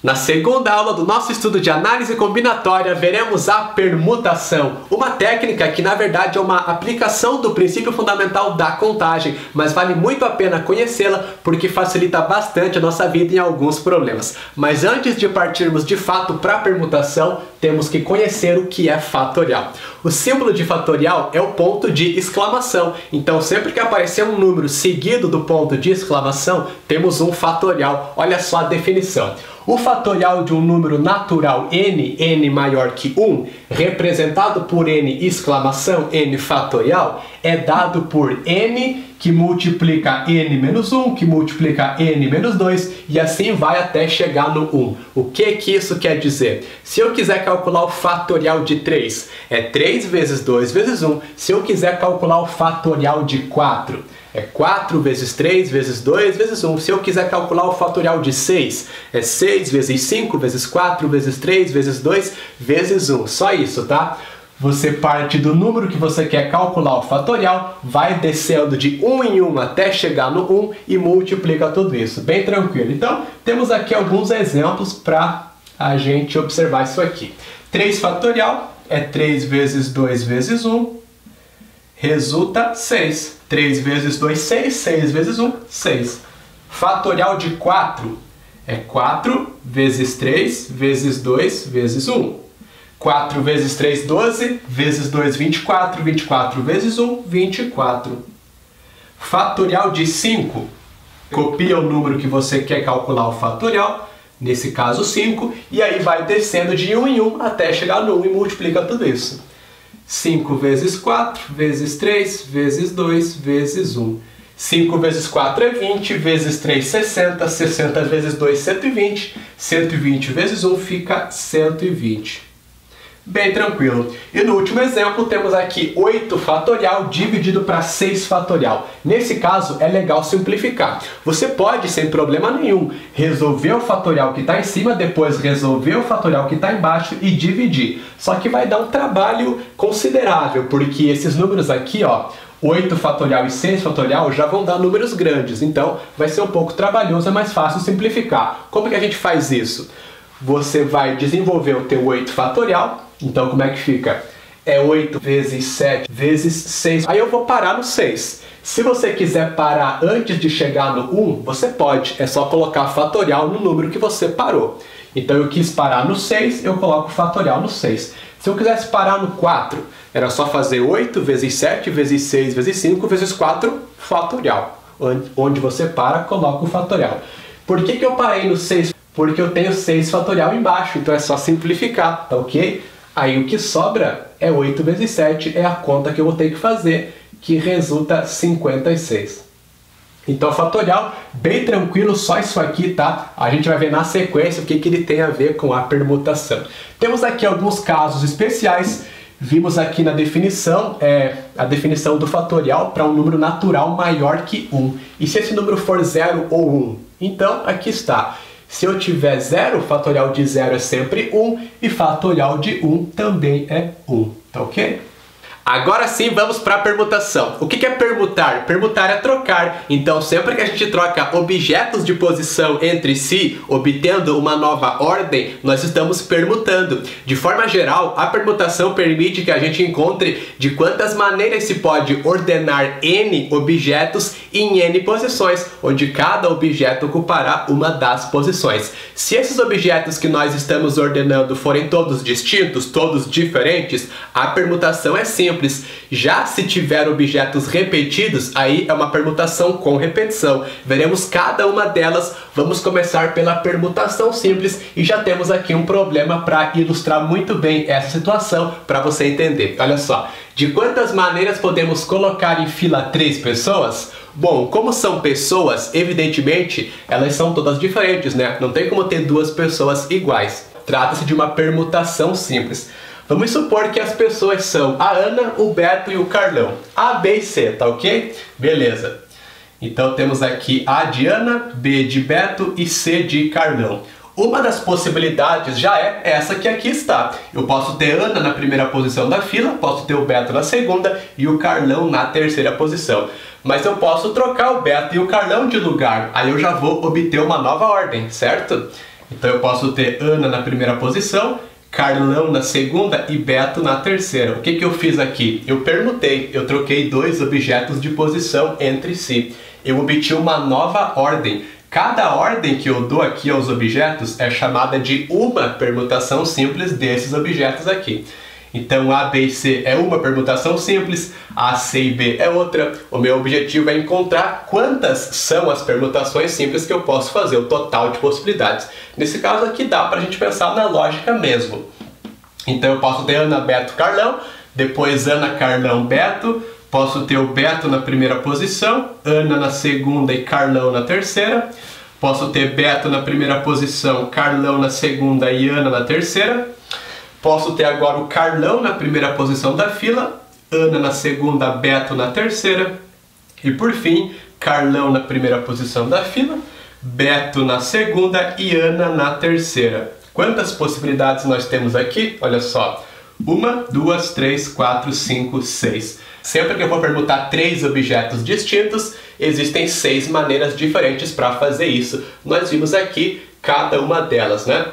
Na segunda aula do nosso estudo de análise combinatória, veremos a permutação, uma técnica que na verdade é uma aplicação do princípio fundamental da contagem, mas vale muito a pena conhecê-la porque facilita bastante a nossa vida em alguns problemas. Mas antes de partirmos de fato para a permutação, temos que conhecer o que é fatorial. O símbolo de fatorial é o ponto de exclamação, então sempre que aparecer um número seguido do ponto de exclamação, temos um fatorial. Olha só a definição. O fatorial de um número natural n maior que 1, representado por n exclamação, n fatorial, é dado por n que multiplica n menos 1, que multiplica n menos 2, e assim vai até chegar no 1. O que isso quer dizer? Se eu quiser calcular o fatorial de 3, é 3 vezes 2 vezes 1. Se eu quiser calcular o fatorial de 4, é 4 vezes 3 vezes 2 vezes 1. Se eu quiser calcular o fatorial de 6, é 6 vezes 5 vezes 4 vezes 3 vezes 2 vezes 1. Só isso, tá? Você parte do número que você quer calcular o fatorial, vai descendo de 1 em 1 até chegar no 1 e multiplica tudo isso. Bem tranquilo. Então, temos aqui alguns exemplos para a gente observar isso aqui. 3 fatorial é 3 vezes 2 vezes 1, resulta 6. 3 vezes 2, 6. 6 vezes 1, 6. Fatorial de 4 é 4 vezes 3 vezes 2 vezes 1. 4 vezes 3, 12, vezes 2, 24, 24 vezes 1, 24. Fatorial de 5, copia o número que você quer calcular o fatorial, nesse caso 5, e aí vai descendo de 1 em 1 até chegar no 1 e multiplica tudo isso. 5 vezes 4, vezes 3, vezes 2, vezes 1. 5 vezes 4 é 20, vezes 3, 60, 60 vezes 2, 120, 120 vezes 1 fica 120. Bem tranquilo. E no último exemplo temos aqui 8 fatorial dividido para 6 fatorial. Nesse caso é legal simplificar. Você pode, sem problema nenhum, resolver o fatorial que está em cima, depois resolver o fatorial que está embaixo e dividir. Só que vai dar um trabalho considerável, porque esses números aqui, ó, 8 fatorial e 6 fatorial já vão dar números grandes, então vai ser um pouco trabalhoso, é mais fácil simplificar. Como que a gente faz isso? Você vai desenvolver o teu 8 fatorial. Então, como é que fica? É 8 vezes 7 vezes 6. Aí eu vou parar no 6. Se você quiser parar antes de chegar no 1, você pode. É só colocar fatorial no número que você parou. Então, eu quis parar no 6, eu coloco fatorial no 6. Se eu quisesse parar no 4, era só fazer 8 vezes 7 vezes 6 vezes 5 vezes 4, fatorial. Onde você para, coloca o fatorial. Por que eu parei no 6? Porque eu tenho 6 fatorial embaixo, então é só simplificar, tá ok? Aí o que sobra é 8 vezes 7, é a conta que eu vou ter que fazer, que resulta 56. Então fatorial, bem tranquilo, só isso aqui, tá? A gente vai ver na sequência o que ele tem a ver com a permutação. Temos aqui alguns casos especiais. Vimos aqui na definição, a definição do fatorial para um número natural maior que 1. E se esse número for 0 ou 1? Então, aqui está. Se eu tiver 0, fatorial de 0 é sempre 1 e fatorial de 1 também é 1, tá ok? Agora sim, vamos para a permutação. O que é permutar? Permutar é trocar. Então, sempre que a gente troca objetos de posição entre si, obtendo uma nova ordem, nós estamos permutando. De forma geral, a permutação permite que a gente encontre de quantas maneiras se pode ordenar n objetos em n posições, onde cada objeto ocupará uma das posições. Se esses objetos que nós estamos ordenando forem todos distintos, todos diferentes, a permutação é simples. Já se tiver objetos repetidos, aí é uma permutação com repetição. Veremos cada uma delas. Vamos começar pela permutação simples e já temos aqui um problema para ilustrar muito bem essa situação para você entender. Olha só, de quantas maneiras podemos colocar em fila 3 pessoas? Bom, como são pessoas, evidentemente, elas são todas diferentes, né? Não tem como ter duas pessoas iguais. Trata-se de uma permutação simples. Vamos supor que as pessoas são a Ana, o Beto e o Carlão. A, B e C, tá ok? Beleza. Então temos aqui A de Ana, B de Beto e C de Carlão. Uma das possibilidades já é essa que aqui está. Eu posso ter Ana na primeira posição da fila, posso ter o Beto na segunda e o Carlão na terceira posição. Mas eu posso trocar o Beto e o Carlão de lugar, aí eu já vou obter uma nova ordem, certo? Então eu posso ter Ana na primeira posição, Carlão na segunda e Beto na terceira. O que eu fiz aqui? Eu permutei, eu troquei dois objetos de posição entre si. Eu obtive uma nova ordem. Cada ordem que eu dou aqui aos objetos é chamada de uma permutação simples desses objetos aqui. Então A, B e C é uma permutação simples, A, C e B é outra. O meu objetivo é encontrar quantas são as permutações simples que eu posso fazer, o total de possibilidades. Nesse caso aqui dá pra gente pensar na lógica mesmo. Então eu posso ter Ana, Beto, Carlão, depois Ana, Carlão, Beto, posso ter o Beto na primeira posição, Ana na segunda e Carlão na terceira. Posso ter Beto na primeira posição, Carlão na segunda e Ana na terceira. Posso ter agora o Carlão na primeira posição da fila, Ana na segunda, Beto na terceira. E por fim, Carlão na primeira posição da fila, Beto na segunda e Ana na terceira. Quantas possibilidades nós temos aqui? Olha só. 1, 2, 3, 4, 5, 6. Sempre que eu vou permutar 3 objetos distintos, existem 6 maneiras diferentes para fazer isso. Nós vimos aqui cada uma delas, né?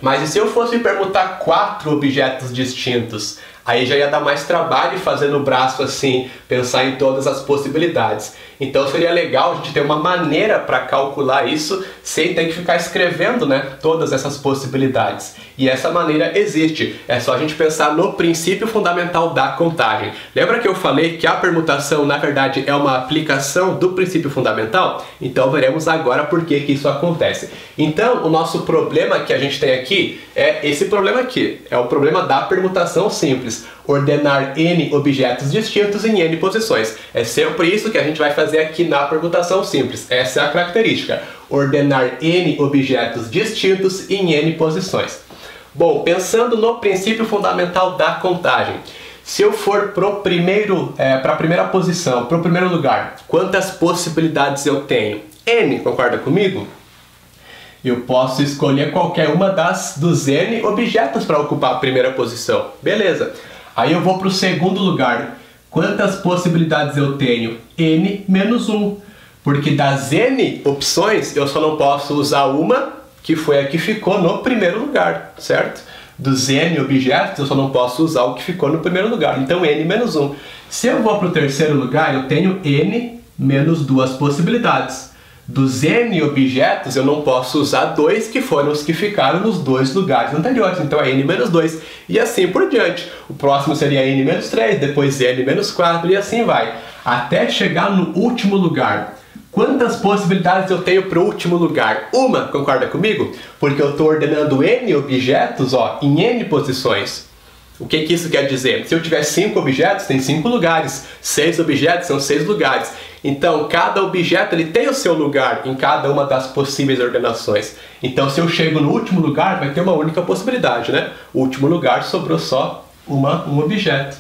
Mas e se eu fosse permutar 4 objetos distintos? Aí já ia dar mais trabalho fazer no braço assim, pensar em todas as possibilidades. Então seria legal a gente ter uma maneira para calcular isso sem ter que ficar escrevendo, né, todas essas possibilidades. E essa maneira existe, é só a gente pensar no princípio fundamental da contagem. Lembra que eu falei que a permutação na verdade é uma aplicação do princípio fundamental? Então veremos agora por que isso acontece. Então o nosso problema que a gente tem aqui é esse problema aqui, é o problema da permutação simples. Ordenar n objetos distintos em n posições. É sempre isso que a gente vai fazer aqui na permutação simples. Essa é a característica. Ordenar n objetos distintos em n posições. Bom, pensando no princípio fundamental da contagem. Se eu for para a primeira posição, para o primeiro lugar, quantas possibilidades eu tenho? N, concorda comigo? Eu posso escolher qualquer uma dos n objetos para ocupar a primeira posição. Beleza. Aí eu vou para o segundo lugar. Quantas possibilidades eu tenho? N menos 1. Porque das n opções, eu só não posso usar uma, que foi a que ficou no primeiro lugar, certo? Dos n objetos, eu só não posso usar o que ficou no primeiro lugar. Então, n menos 1. Se eu vou para o terceiro lugar, eu tenho n menos 2 possibilidades. Dos n objetos, eu não posso usar 2, que foram os que ficaram nos 2 lugares anteriores. Então é n menos 2. E assim por diante. O próximo seria n menos 3, depois n menos 4 e assim vai. Até chegar no último lugar. Quantas possibilidades eu tenho para o último lugar? Uma, concorda comigo? Porque eu estou ordenando n objetos em n posições. O que isso quer dizer? Se eu tiver 5 objetos, tem 5 lugares. 6 objetos são 6 lugares. Então, cada objeto ele tem o seu lugar em cada uma das possíveis ordenações. Então, se eu chego no último lugar, vai ter uma única possibilidade, né? O último lugar sobrou só um objeto.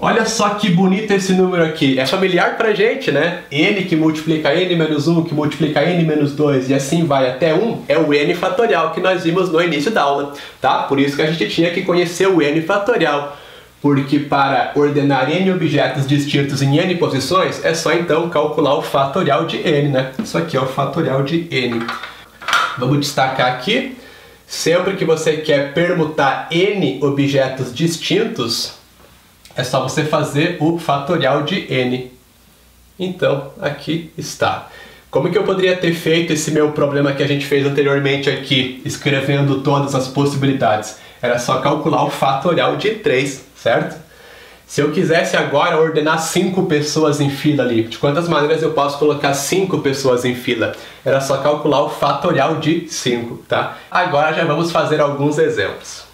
Olha só que bonito esse número aqui. É familiar pra gente, né? N que multiplica n menos 1, que multiplica n menos 2 e assim vai até 1, é o n fatorial que nós vimos no início da aula, tá? Por isso que a gente tinha que conhecer o n fatorial. Porque para ordenar n objetos distintos em n posições, é só então calcular o fatorial de n, né? Isso aqui é o fatorial de n. Vamos destacar aqui, sempre que você quer permutar n objetos distintos, é só você fazer o fatorial de n. Então, aqui está. Como que eu poderia ter feito esse meu problema que a gente fez anteriormente aqui, escrevendo todas as possibilidades? Era só calcular o fatorial de 3, certo? Se eu quisesse agora ordenar 5 pessoas em fila ali, de quantas maneiras eu posso colocar 5 pessoas em fila? Era só calcular o fatorial de 5, tá? Agora já vamos fazer alguns exemplos.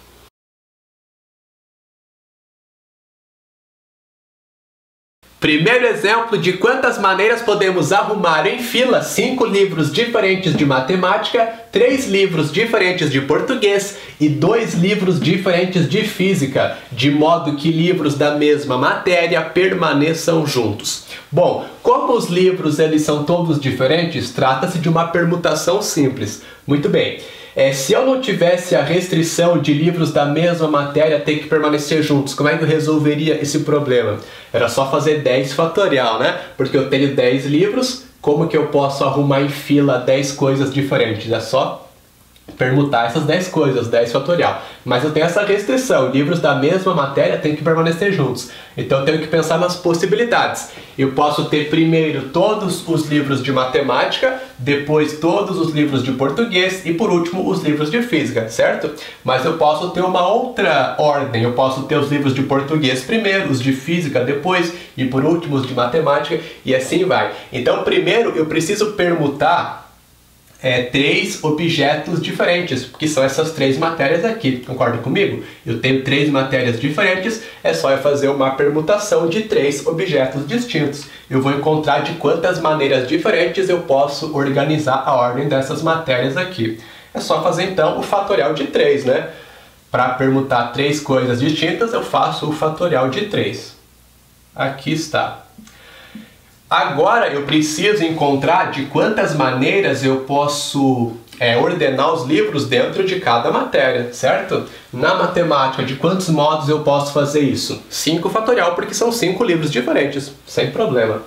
Primeiro exemplo de quantas maneiras podemos arrumar em fila 5 livros diferentes de matemática, 3 livros diferentes de português e 2 livros diferentes de física, de modo que livros da mesma matéria permaneçam juntos. Bom, como os livros eles são todos diferentes, trata-se de uma permutação simples. Muito bem. Se eu não tivesse a restrição de livros da mesma matéria ter que permanecer juntos, como é que eu resolveria esse problema? Era só fazer 10 fatorial, né? Porque eu tenho 10 livros, como que eu posso arrumar em fila 10 coisas diferentes? É só permutar essas 10 coisas, 10 fatorial. Mas eu tenho essa restrição, livros da mesma matéria têm que permanecer juntos. Então eu tenho que pensar nas possibilidades. Eu posso ter primeiro todos os livros de matemática, depois todos os livros de português e por último os livros de física, certo? Mas eu posso ter uma outra ordem, eu posso ter os livros de português primeiro, os de física depois e por último os de matemática e assim vai. Então primeiro eu preciso permutar 3 objetos diferentes, que são essas 3 matérias aqui, concorda comigo? Eu tenho 3 matérias diferentes, é só eu fazer uma permutação de 3 objetos distintos. Eu vou encontrar de quantas maneiras diferentes eu posso organizar a ordem dessas matérias aqui. É só fazer então o fatorial de 3, né? Para permutar 3 coisas distintas, eu faço o fatorial de 3. Aqui está. Agora eu preciso encontrar de quantas maneiras eu posso ordenar os livros dentro de cada matéria, certo? Na matemática, de quantos modos eu posso fazer isso? 5 fatorial, porque são 5 livros diferentes, sem problema.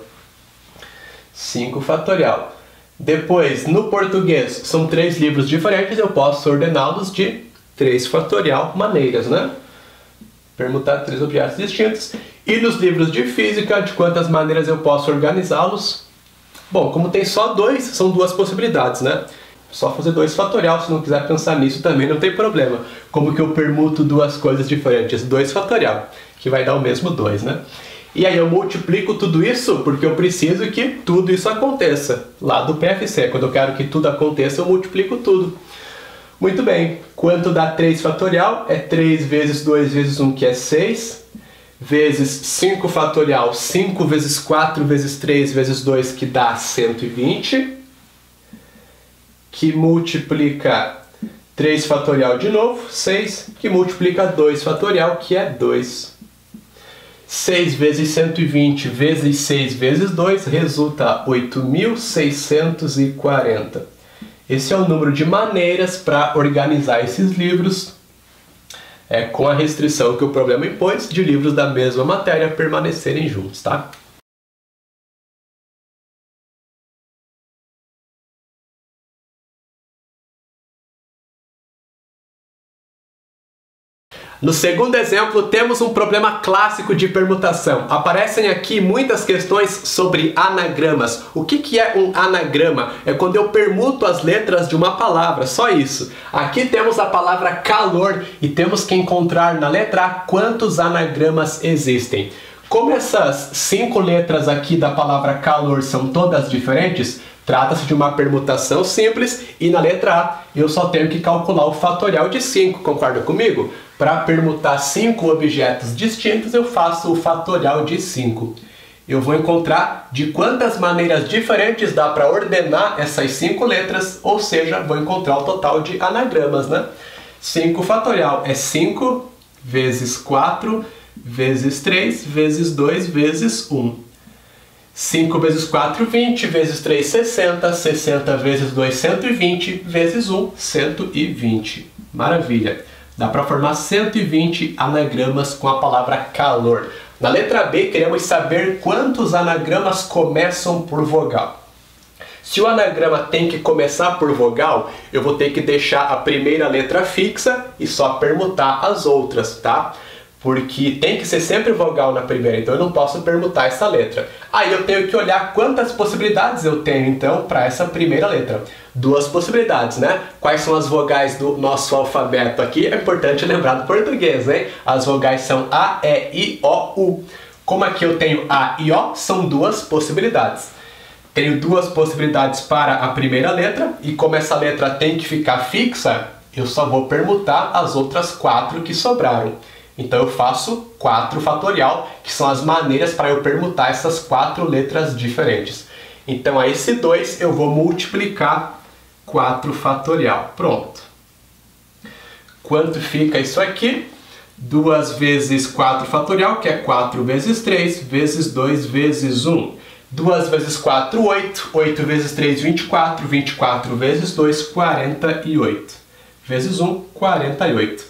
5 fatorial. Depois, no português, são 3 livros diferentes, eu posso ordená-los de 3 fatorial maneiras, né? Permutar 3 objetos distintos. E nos livros de física, de quantas maneiras eu posso organizá-los? Bom, como tem só 2, são 2 possibilidades, né? Só fazer 2 fatorial, se não quiser pensar nisso também não tem problema. Como que eu permuto 2 coisas diferentes? 2 fatorial, que vai dar o mesmo 2, né? E aí eu multiplico tudo isso porque eu preciso que tudo isso aconteça. Lá do PFC, quando eu quero que tudo aconteça, eu multiplico tudo. Muito bem, quanto dá 3 fatorial? É 3 vezes 2 vezes 1, que é 6, vezes 5 fatorial, 5 vezes 4 vezes 3 vezes 2, que dá 120, que multiplica 3 fatorial de novo, 6, que multiplica 2 fatorial, que é 2. 6 vezes 120 vezes 6 vezes 2 resulta 8.640. Esse é o número de maneiras para organizar esses livros, com a restrição que o problema impôs de livros da mesma matéria permanecerem juntos, tá? No segundo exemplo, temos um problema clássico de permutação. Aparecem aqui muitas questões sobre anagramas. O que é um anagrama? É quando eu permuto as letras de uma palavra, só isso. Aqui temos a palavra calor e temos que encontrar na letra A quantos anagramas existem. Como essas 5 letras aqui da palavra calor são todas diferentes, trata-se de uma permutação simples e na letra A eu só tenho que calcular o fatorial de 5, concorda comigo? Para permutar 5 objetos distintos eu faço o fatorial de 5. Eu vou encontrar de quantas maneiras diferentes dá para ordenar essas 5 letras, ou seja, vou encontrar o total de anagramas, né? 5 fatorial é 5 vezes 4 vezes 3 vezes 2 vezes 1. 5 vezes 4, 20, vezes 3, 60, 60 vezes 2, 120, vezes 1, 120. Maravilha! Dá para formar 120 anagramas com a palavra calor. Na letra B, queremos saber quantos anagramas começam por vogal. Se o anagrama tem que começar por vogal, eu vou ter que deixar a primeira letra fixa e só permutar as outras, tá? Porque tem que ser sempre vogal na primeira, então eu não posso permutar essa letra. Aí eu tenho que olhar quantas possibilidades eu tenho, então, para essa primeira letra. 2 possibilidades, né? Quais são as vogais do nosso alfabeto aqui? É importante lembrar do português, hein? As vogais são A, E, I, O, U. Como aqui eu tenho A e O, são 2 possibilidades. Tenho 2 possibilidades para a primeira letra, e como essa letra tem que ficar fixa, eu só vou permutar as outras 4 que sobraram. Então eu faço 4 fatorial, que são as maneiras para eu permutar essas 4 letras diferentes. Então a esse 2 eu vou multiplicar 4 fatorial. Pronto. Quanto fica isso aqui? 2 vezes 4 fatorial, que é 4 vezes 3, vezes 2 vezes 1. 2 vezes 4, 8. 8 vezes 3, 24. 24 vezes 2, 48. Vezes 1, 48.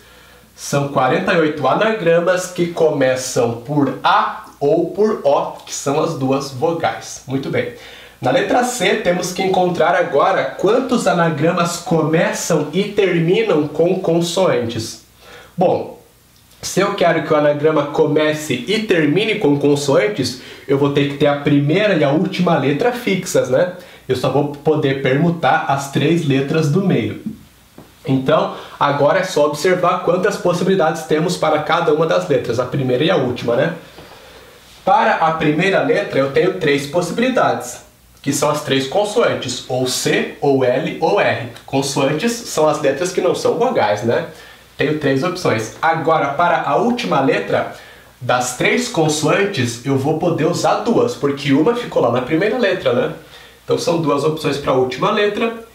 São 48 anagramas que começam por A ou por O, que são as 2 vogais. Muito bem. Na letra C, temos que encontrar agora quantos anagramas começam e terminam com consoantes. Bom, se eu quero que o anagrama comece e termine com consoantes, eu vou ter que ter a primeira e a última letra fixas, né? Eu só vou poder permutar as 3 letras do meio. Então, agora é só observar quantas possibilidades temos para cada uma das letras, a primeira e a última, né? Para a primeira letra, eu tenho 3 possibilidades, que são as 3 consoantes, ou C, ou L, ou R. Consoantes são as letras que não são vogais, né? Tenho 3 opções. Agora, para a última letra, das 3 consoantes, eu vou poder usar 2, porque uma ficou lá na primeira letra, né? Então são 2 opções para a última letra.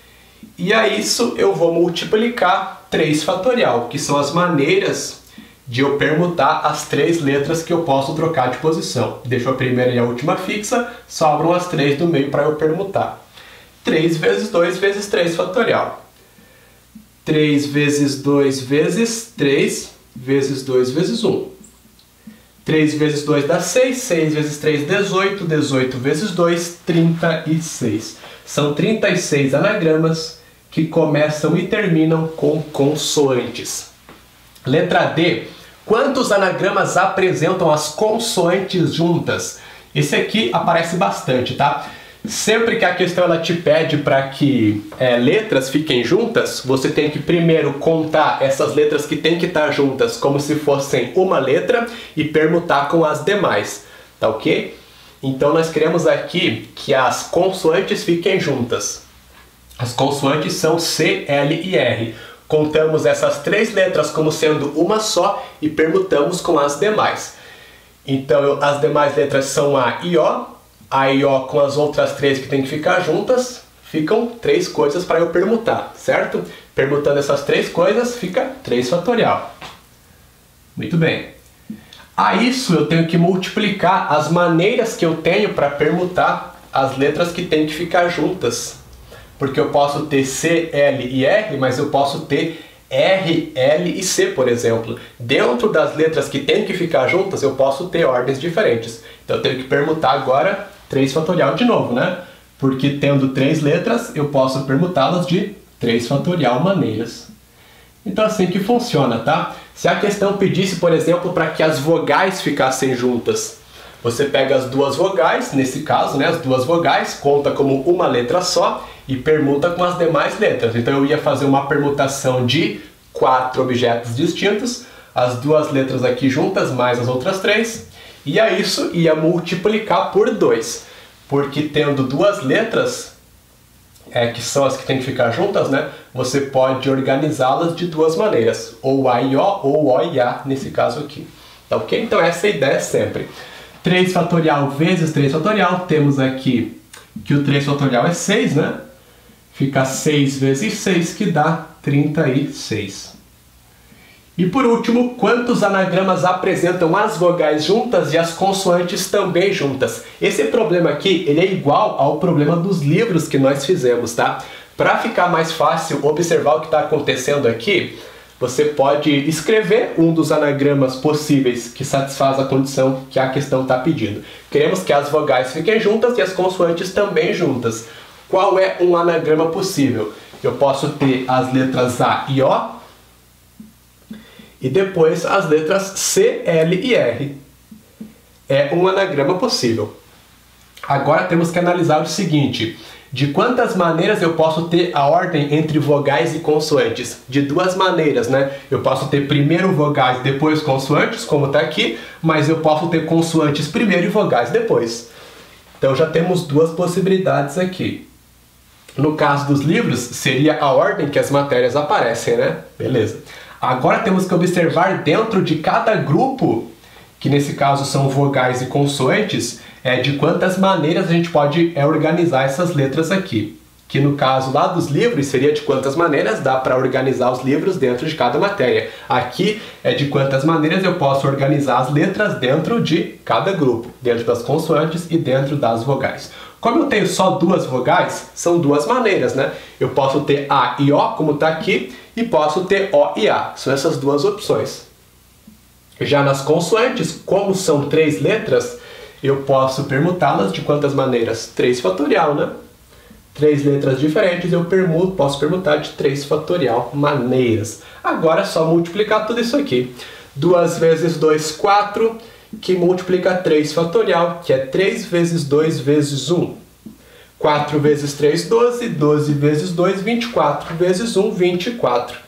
E a isso eu vou multiplicar 3 fatorial, que são as maneiras de eu permutar as 3 letras que eu posso trocar de posição. Deixo a primeira e a última fixa, sobram as 3 do meio para eu permutar. 3 vezes 2 vezes 3 fatorial. 3 vezes 2 vezes 3 vezes 2 vezes 1. 3 vezes 2 dá 6, 6 vezes 3, 18, 18 vezes 2, 36. São 36 anagramas que começam e terminam com consoantes. Letra D. Quantos anagramas apresentam as consoantes juntas? Esse aqui aparece bastante, tá? Sempre que a questão ela te pede para que letras fiquem juntas, você tem que primeiro contar essas letras que tem que estar juntas como se fossem uma letra e permutar com as demais, tá ok? Então nós queremos aqui que as consoantes fiquem juntas. As consoantes são C, L e R. Contamos essas 3 letras como sendo uma só e permutamos com as demais. Então as demais letras são A e O. A e O com as outras 3 que tem que ficar juntas, ficam 3 coisas para eu permutar, certo? Permutando essas 3 coisas, fica 3 fatorial. Muito bem. A isso eu tenho que multiplicar as maneiras que eu tenho para permutar as letras que tem que ficar juntas. Porque eu posso ter C, L e R, mas eu posso ter R, L e C, por exemplo. Dentro das letras que tem que ficar juntas, eu posso ter ordens diferentes. Então eu tenho que permutar agora 3 fatorial de novo, né? Porque tendo 3 letras, eu posso permutá-las de 3 fatorial maneiras. Então assim que funciona, tá? Se a questão pedisse, por exemplo, para que as vogais ficassem juntas, você pega as 2 vogais, nesse caso, né? As 2 vogais, conta como uma letra só e permuta com as demais letras. Então eu ia fazer uma permutação de 4 objetos distintos, as 2 letras aqui juntas, mais as outras 3, e a isso ia multiplicar por 2, porque tendo 2 letras, que são as que tem que ficar juntas, né, você pode organizá-las de 2 maneiras, ou A e O, ou O e A, nesse caso aqui. Tá ok? Então essa é a ideia sempre. 3 fatorial vezes 3 fatorial, temos aqui que o 3 fatorial é 6, né? Fica 6 vezes 6, que dá 36. E por último, quantos anagramas apresentam as vogais juntas e as consoantes também juntas? Esse problema aqui, ele é igual ao problema dos livros que nós fizemos, tá? Para ficar mais fácil observar o que está acontecendo aqui, você pode escrever um dos anagramas possíveis que satisfaz a condição que a questão está pedindo. Queremos que as vogais fiquem juntas e as consoantes também juntas. Qual é um anagrama possível? Eu posso ter as letras A e O, e depois as letras C, L e R. É um anagrama possível. Agora temos que analisar o seguinte: de quantas maneiras eu posso ter a ordem entre vogais e consoantes? De 2 maneiras, né? Eu posso ter primeiro vogais, depois consoantes, como está aqui, mas eu posso ter consoantes primeiro e vogais depois. Então já temos 2 possibilidades aqui. No caso dos livros, seria a ordem que as matérias aparecem, né? Beleza. Agora temos que observar dentro de cada grupo, que nesse caso são vogais e consoantes, de quantas maneiras a gente pode organizar essas letras aqui. Que no caso lá dos livros seria de quantas maneiras dá para organizar os livros dentro de cada matéria. Aqui é de quantas maneiras eu posso organizar as letras dentro de cada grupo, dentro das consoantes e dentro das vogais. Como eu tenho só 2 vogais, são 2 maneiras, né? Eu posso ter A e O, como está aqui, e posso ter O e A. São essas 2 opções. Já nas consoantes, como são 3 letras, eu posso permutá-las de quantas maneiras? 3 fatorial, né? 3 letras diferentes eu posso permutar de 3 fatorial maneiras. Agora é só multiplicar tudo isso aqui. 2 vezes 2, 4, que multiplica 3 fatorial, que é 3 vezes 2 vezes 1. 4 vezes 3, 12, 12 vezes 2, 24, vezes 1, 24.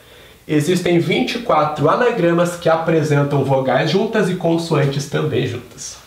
Existem 24 anagramas que apresentam vogais juntas e consoantes também juntas.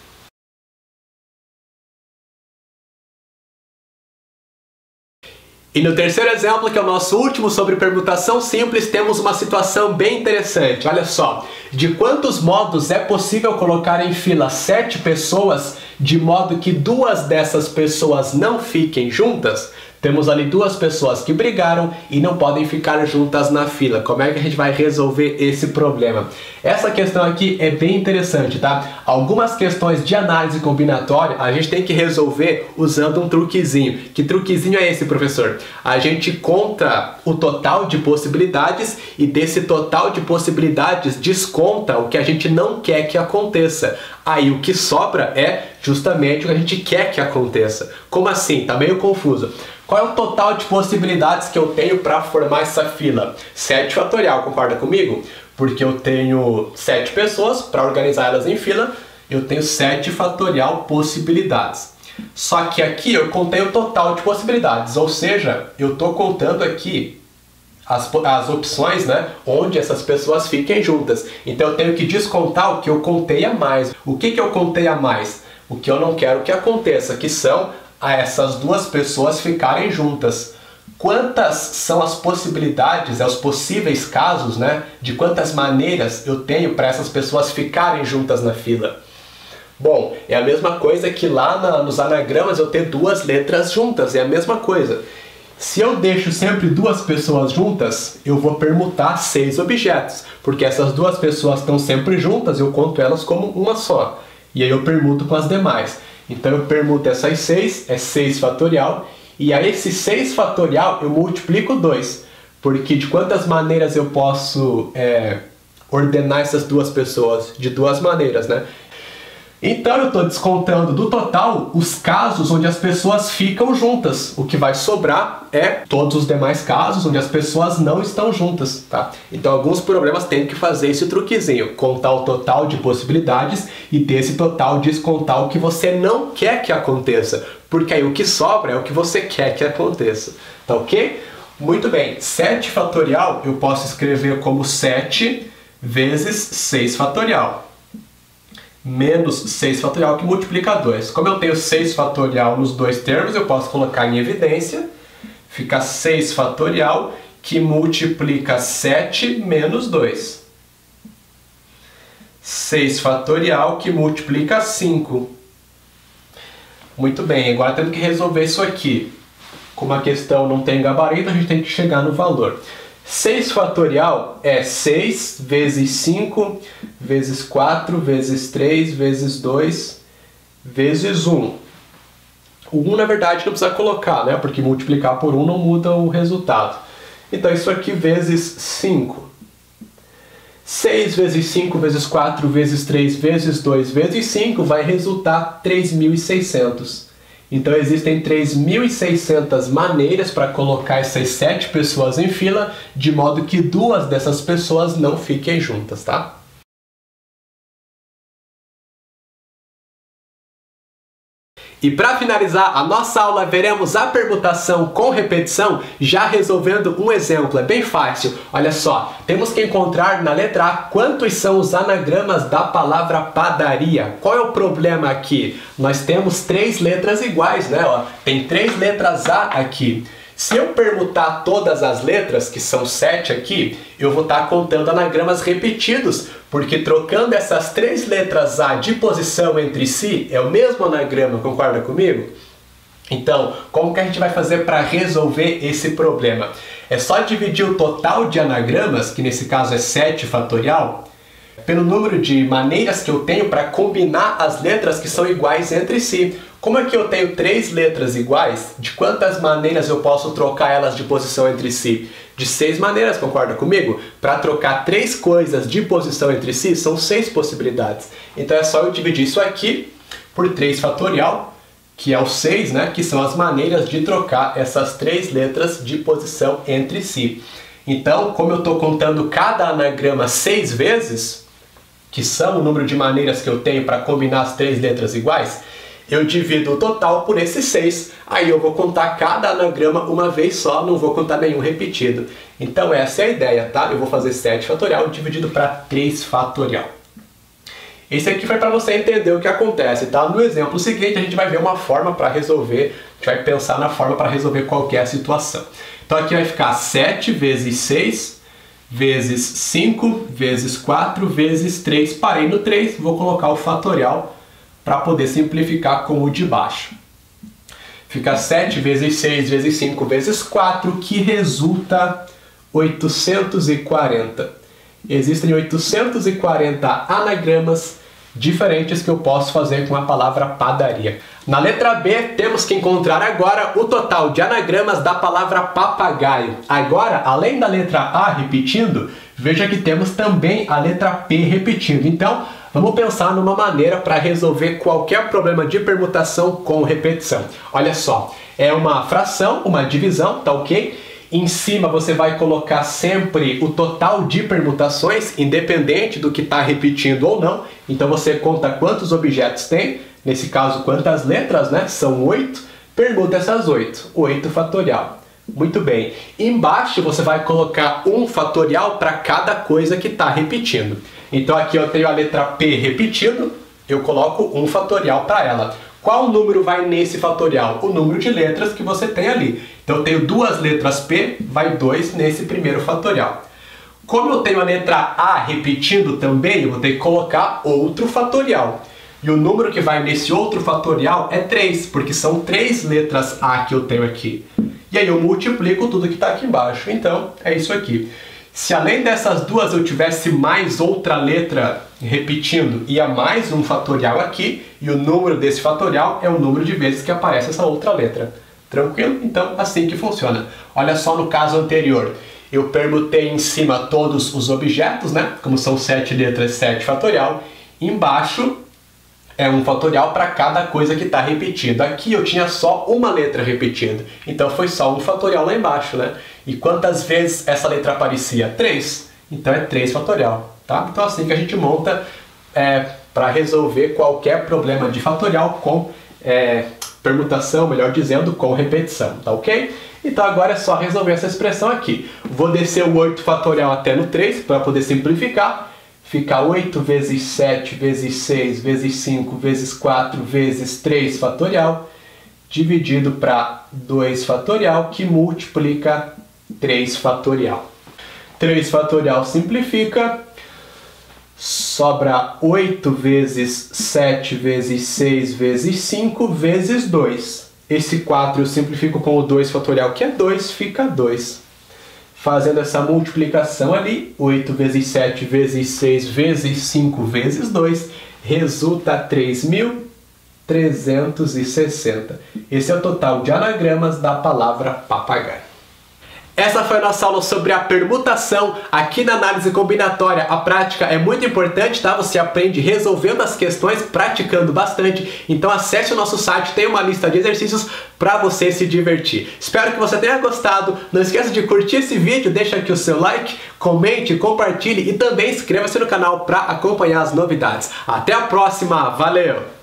E no terceiro exemplo, que é o nosso último sobre permutação simples, temos uma situação bem interessante. Olha só, de quantos modos é possível colocar em fila 7 pessoas de modo que 2 dessas pessoas não fiquem juntas? Temos ali 2 pessoas que brigaram e não podem ficar juntas na fila. Como é que a gente vai resolver esse problema? Essa questão aqui é bem interessante, tá? Algumas questões de análise combinatória a gente tem que resolver usando um truquezinho. Que truquezinho é esse, professor? A gente conta o total de possibilidades e desse total de possibilidades desconta o que a gente não quer que aconteça. Aí o que sobra é justamente o que a gente quer que aconteça. Como assim? Tá meio confuso. Qual é o total de possibilidades que eu tenho para formar essa fila? 7 fatorial, concorda comigo? Porque eu tenho 7 pessoas, para organizar elas em fila, eu tenho 7 fatorial possibilidades. Só que aqui eu contei o total de possibilidades, ou seja, eu estou contando aqui as opções, né, onde essas pessoas fiquem juntas. Então eu tenho que descontar o que eu contei a mais. O que eu contei a mais? O que eu não quero que aconteça, que são essas 2 pessoas ficarem juntas. Quantas são as possibilidades, os possíveis casos, né, de quantas maneiras eu tenho para essas pessoas ficarem juntas na fila? Bom, é a mesma coisa que lá nos anagramas eu ter 2 letras juntas, é a mesma coisa. Se eu deixo sempre 2 pessoas juntas, eu vou permutar 6 objetos, porque essas 2 pessoas estão sempre juntas, eu conto elas como uma só. E aí eu permuto com as demais. Então eu permuto essas 6, é 6 fatorial, e a esse 6 fatorial eu multiplico 2, porque de quantas maneiras eu posso ordenar essas 2 pessoas? De 2 maneiras, né? Então eu estou descontando do total os casos onde as pessoas ficam juntas. O que vai sobrar é todos os demais casos onde as pessoas não estão juntas, tá? Então alguns problemas tem que fazer esse truquezinho, contar o total de possibilidades e desse total descontar o que você não quer que aconteça, porque aí o que sobra é o que você quer que aconteça, tá ok? Muito bem, 7 fatorial eu posso escrever como 7 vezes 6 fatorial. Menos 6 fatorial que multiplica 2. Como eu tenho 6 fatorial nos 2 termos, eu posso colocar em evidência. Fica 6 fatorial que multiplica 7 menos 2. 6 fatorial que multiplica 5. Muito bem, agora temos que resolver isso aqui. Como a questão não tem gabarito, a gente tem que chegar no valor. 6 fatorial é 6 vezes 5 vezes 4 vezes 3 vezes 2 vezes 1. O 1 na verdade não precisa colocar, né? Porque multiplicar por 1 não muda o resultado. Então isso aqui vezes 5. 6 vezes 5 vezes 4 vezes 3 vezes 2 vezes 5 vai resultar 3.600. Então existem 3.600 maneiras para colocar essas 7 pessoas em fila, de modo que 2 dessas pessoas não fiquem juntas, tá? E para finalizar a nossa aula, veremos a permutação com repetição, já resolvendo um exemplo. É bem fácil. Olha só, temos que encontrar na letra A quantos são os anagramas da palavra padaria. Qual é o problema aqui? Nós temos 3 letras iguais, né? Ó, tem 3 letras A aqui. Se eu permutar todas as letras, que são 7 aqui, eu vou estar contando anagramas repetidos, porque trocando essas 3 letras A de posição entre si, é o mesmo anagrama, concorda comigo? Então, como que a gente vai fazer para resolver esse problema? É só dividir o total de anagramas, que nesse caso é 7 fatorial, pelo número de maneiras que eu tenho para combinar as letras que são iguais entre si. Como é que eu tenho 3 letras iguais, de quantas maneiras eu posso trocar elas de posição entre si? De 6 maneiras, concorda comigo? Para trocar 3 coisas de posição entre si, são 6 possibilidades. Então é só eu dividir isso aqui por 3 fatorial, que é o 6, né? Que são as maneiras de trocar essas 3 letras de posição entre si. Então, como eu estou contando cada anagrama 6 vezes, que são o número de maneiras que eu tenho para combinar as 3 letras iguais, eu divido o total por esses 6, aí eu vou contar cada anagrama uma vez só, não vou contar nenhum repetido. Então essa é a ideia, tá? Eu vou fazer 7 fatorial dividido para 3 fatorial. Esse aqui foi para você entender o que acontece, tá? No exemplo seguinte a gente vai ver uma forma para resolver, a gente vai pensar na forma para resolver qualquer situação. Então aqui vai ficar 7 vezes 6, vezes 5, vezes 4, vezes 3. Parei no 3, vou colocar o fatorial para poder simplificar com o de baixo. Fica 7 vezes 6 vezes 5 vezes 4, que resulta 840. Existem 840 anagramas diferentes que eu posso fazer com a palavra padaria. Na letra B, temos que encontrar agora o total de anagramas da palavra papagaio. Agora, além da letra A repetindo, veja que temos também a letra P repetindo. Então, vamos pensar numa maneira para resolver qualquer problema de permutação com repetição. Olha só, é uma fração, uma divisão, tá ok? Em cima você vai colocar sempre o total de permutações, independente do que está repetindo ou não. Então você conta quantos objetos tem, nesse caso quantas letras, né? São 8, permuta essas 8, 8 fatorial. Muito bem. Embaixo você vai colocar 1 fatorial para cada coisa que está repetindo. Então aqui eu tenho a letra P repetindo, eu coloco 1 fatorial para ela. Qual número vai nesse fatorial? O número de letras que você tem ali. Então eu tenho 2 letras P, vai 2 nesse primeiro fatorial. Como eu tenho a letra A repetindo também, eu vou ter que colocar outro fatorial. E o número que vai nesse outro fatorial é 3, porque são 3 letras A que eu tenho aqui. E aí eu multiplico tudo que está aqui embaixo. Então é isso aqui. Se além dessas duas eu tivesse mais outra letra repetindo, ia mais um fatorial aqui, e o número desse fatorial é o número de vezes que aparece essa outra letra. Tranquilo? Então, assim que funciona. Olha só no caso anterior. Eu permutei em cima todos os objetos, né? Como são 7 letras, 7 fatorial. Embaixo é 1 fatorial para cada coisa que está repetindo. Aqui eu tinha só uma letra repetindo. Então foi só 1 fatorial lá embaixo, né? E quantas vezes essa letra aparecia? 3. Então é 3 fatorial, tá? Então assim que a gente monta para resolver qualquer problema de fatorial com permutação, melhor dizendo, com repetição, tá ok? Então agora é só resolver essa expressão aqui. Vou descer o 8 fatorial até no 3 para poder simplificar. Fica 8 vezes 7 vezes 6 vezes 5 vezes 4 vezes 3 fatorial, dividido para 2 fatorial, que multiplica 3 fatorial. 3 fatorial simplifica, sobra 8 vezes 7 vezes 6 vezes 5 vezes 2. Esse 4 eu simplifico com o 2 fatorial, que é 2, fica 2. Fazendo essa multiplicação ali, 8 vezes 7 vezes 6 vezes 5 vezes 2, resulta 3.360. Esse é o total de anagramas da palavra papagaio. Essa foi a nossa aula sobre a permutação aqui na análise combinatória. A prática é muito importante, tá? Você aprende resolvendo as questões, praticando bastante. Então acesse o nosso site, tem uma lista de exercícios para você se divertir. Espero que você tenha gostado. Não esqueça de curtir esse vídeo, deixa aqui o seu like, comente, compartilhe e também inscreva-se no canal para acompanhar as novidades. Até a próxima, valeu!